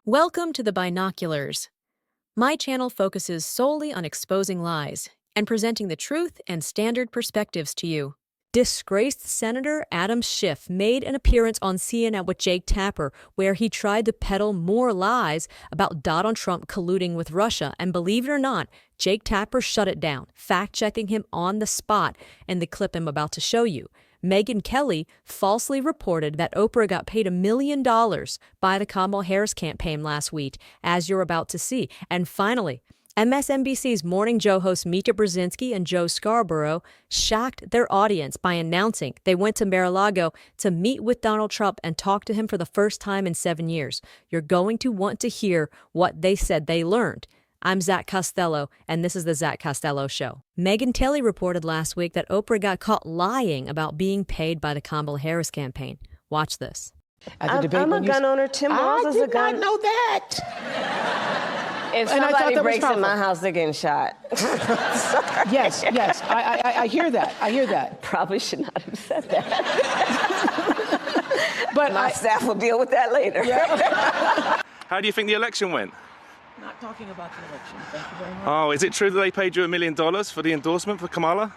Welcome to the Binoculars. My channel focuses solely on exposing lies and presenting the truth and standard perspectives to you. Disgraced Senator Adam Schiff made an appearance on CNN with Jake Tapper, where he tried to peddle more lies about Donald Trump colluding with Russia. And believe it or not, Jake Tapper shut it down, fact-checking him on the spot in the clip I'm about to show you. Megyn Kelly falsely reported that Oprah got paid $1 million by the Kamala Harris campaign last week, as you're about to see. And finally, MSNBC's Morning Joe hosts Mika Brzezinski and Joe Scarborough shocked their audience by announcing they went to Mar-a-Lago to meet with Donald Trump and talk to him for the first time in 7 years. You're going to want to hear what they said they learned. I'm Zach Costello, and this is the Zach Costello Show. Megyn Kelly reported last week that Oprah got caught lying about being paid by the Kamala Harris campaign. Watch this. I'm a gun owner. Tim Walz is a gun. I did not know that. If somebody breaks in my house, they're getting shot. Yes, I hear that. I hear that. Probably should not have said that. But My staff will deal with that later. How do you think the election went? Not talking about the election. Thank you very much. Oh, is it true that they paid you $1 million for the endorsement for Kamala?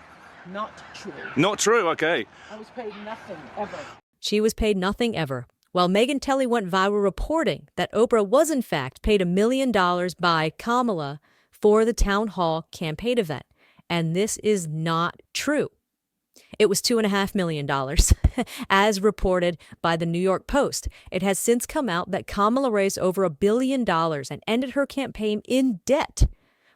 Not true. Not true, okay. I was paid nothing ever. She was paid nothing ever. While Megyn Kelly went viral reporting that Oprah was in fact paid $1 million by Kamala for the town hall campaign event. And this is not true. It was $2.5 million, as reported by the New York Post. It has since come out that Kamala raised over $1 billion and ended her campaign in debt,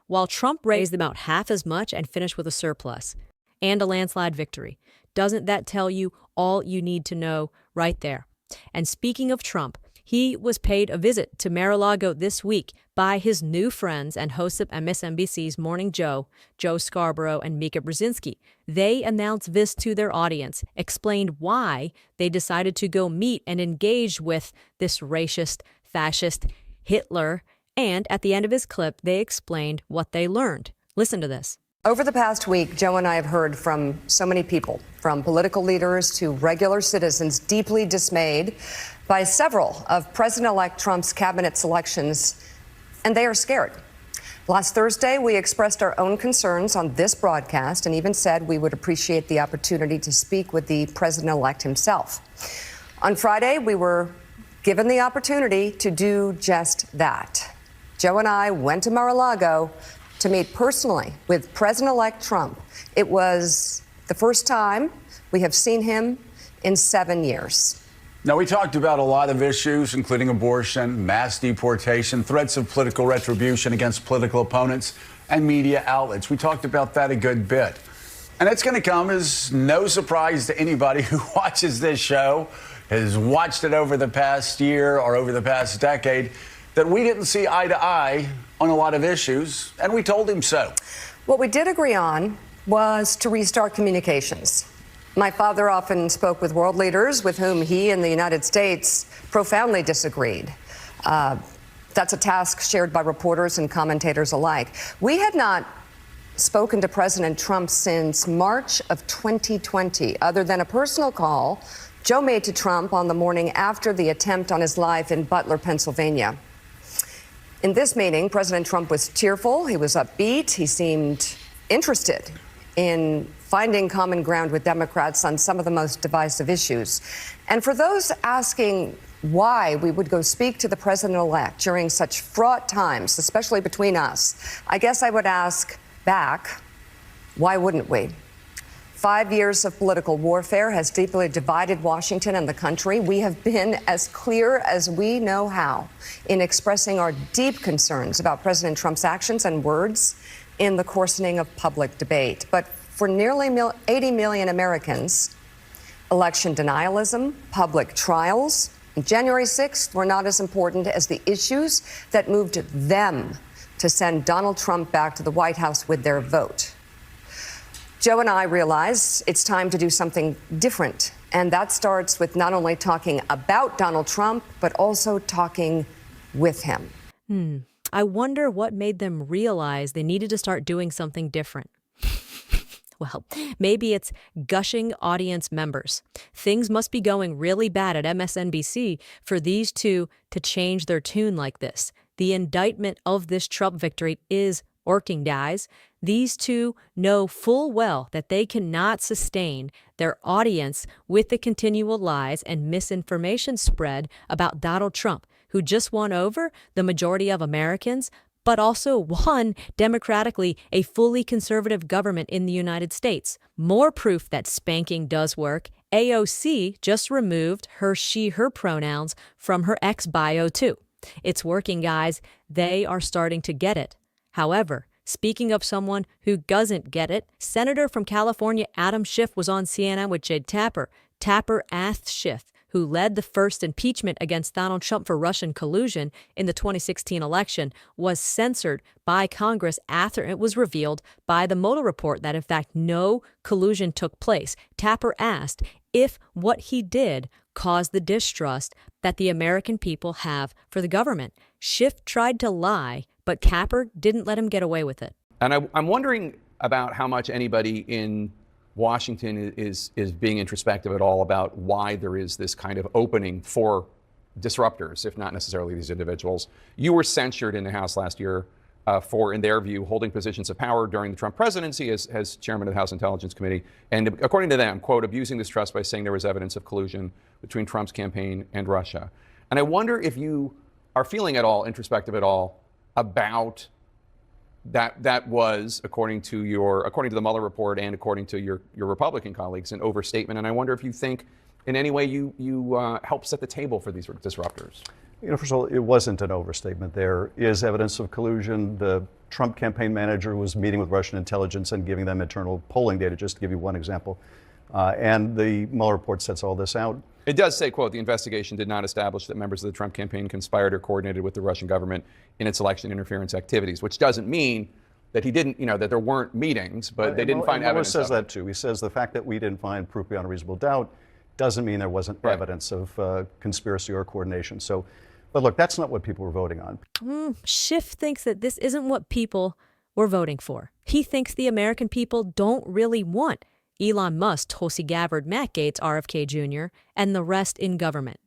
while Trump raised about half as much and finished with a surplus and a landslide victory. Doesn't that tell you all you need to know right there? And speaking of Trump, he was paid a visit to Mar-a-Lago this week by his new friends and hosts of MSNBC's Morning Joe, Joe Scarborough and Mika Brzezinski. They announced this to their audience, explained why they decided to go meet and engage with this racist, fascist Hitler, and at the end of his clip, they explained what they learned. Listen to this. Over the past week, Joe and I have heard from so many people, from political leaders to regular citizens, deeply dismayed by several of President-elect Trump's cabinet selections, and they are scared. Last Thursday, we expressed our own concerns on this broadcast and even said we would appreciate the opportunity to speak with the president-elect himself. On Friday, we were given the opportunity to do just that. Joe and I went to Mar-a-Lago to meet personally with President-elect Trump. It was the first time we have seen him in 7 years. Now, we talked about a lot of issues, including abortion, mass deportation, threats of political retribution against political opponents, and media outlets. We talked about that a good bit. And it's going to come as no surprise to anybody who watches this show, has watched it over the past year or over the past decade, that we didn't see eye to eye on a lot of issues, and we told him so. What we did agree on was to restart communications. My father often spoke with world leaders with whom he and the United States profoundly disagreed. That's a task shared by reporters and commentators alike. We had not spoken to President Trump since March of 2020, other than a personal call Joe made to Trump on the morning after the attempt on his life in Butler, Pennsylvania. In this meeting, President Trump was cheerful, he was upbeat, he seemed interested in finding common ground with Democrats on some of the most divisive issues. And for those asking why we would go speak to the president-elect during such fraught times, especially between us, I guess I would ask back, why wouldn't we? 5 years of political warfare has deeply divided Washington and the country. We have been as clear as we know how in expressing our deep concerns about President Trump's actions and words in the coarsening of public debate. But for nearly 80 million Americans, election denialism, public trials, and January 6th were not as important as the issues that moved them to send Donald Trump back to the White House with their vote. Joe and I realize it's time to do something different, and that starts with not only talking about Donald Trump, but also talking with him. I wonder what made them realize they needed to start doing something different. Well, maybe it's gushing audience members. Things must be going really bad at MSNBC for these two to change their tune like this. The indictment of this Trump victory is working, guys. These two know full well that they cannot sustain their audience with the continual lies and misinformation spread about Donald Trump, who just won over the majority of Americans, but also won democratically a fully conservative government in the United States. More proof that spanking does work. AOC just removed her she/her pronouns from her ex bio too. It's working, guys. They are starting to get it. However, speaking of someone who doesn't get it, Senator from California Adam Schiff was on CNN with Jed Tapper. Tapper asked Schiff, who led the first impeachment against Donald Trump for Russian collusion in the 2016 election, was censored by Congress after it was revealed by the Mueller report that, in fact, no collusion took place. Tapper asked if what he did caused the distrust that the American people have for the government. Schiff tried to lie, but Tapper didn't let him get away with it. And I'm wondering about how much anybody in Washington is being introspective at all about why there is this kind of opening for disruptors, if not necessarily these individuals. You were censured in the House last year for, in their view, holding positions of power during the Trump presidency as chairman of the House Intelligence Committee. And according to them, quote, abusing this trust by saying there was evidence of collusion between Trump's campaign and Russia. And I wonder if you are feeling at all introspective at all about that was, according to the Mueller report and according to your Republican colleagues, an overstatement. And I wonder if you think in any way you help set the table for these disruptors. You know, first of all, it wasn't an overstatement. There is evidence of collusion. The Trump campaign manager was meeting with Russian intelligence and giving them internal polling data, just to give you one example. And the Mueller report sets all this out. It does say, quote, the investigation did not establish that members of the Trump campaign conspired or coordinated with the Russian government in its election interference activities, which doesn't mean that he didn't, that there weren't meetings, but they didn't find evidence. Mueller says that too. He says the fact that we didn't find proof beyond a reasonable doubt doesn't mean there wasn't evidence of conspiracy or coordination. So, but look, that's not what people were voting on. Schiff thinks that this isn't what people were voting for. He thinks the American people don't really want Elon Musk, Tulsi Gabbard, Matt Gaetz, RFK Jr., and the rest in government.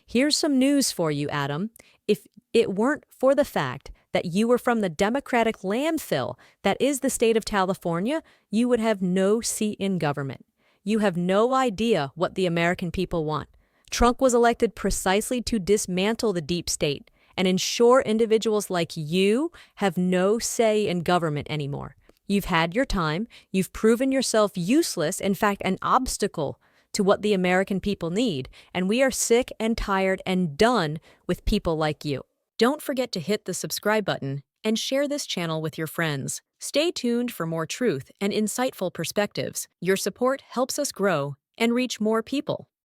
Here's some news for you, Adam. If it weren't for the fact that you were from the Democratic landfill that is the state of California, you would have no seat in government. You have no idea what the American people want. Trump was elected precisely to dismantle the deep state and ensure individuals like you have no say in government anymore. You've had your time. You've proven yourself useless, in fact, an obstacle to what the American people need. And we are sick and tired and done with people like you. Don't forget to hit the subscribe button and share this channel with your friends. Stay tuned for more truth and insightful perspectives. Your support helps us grow and reach more people.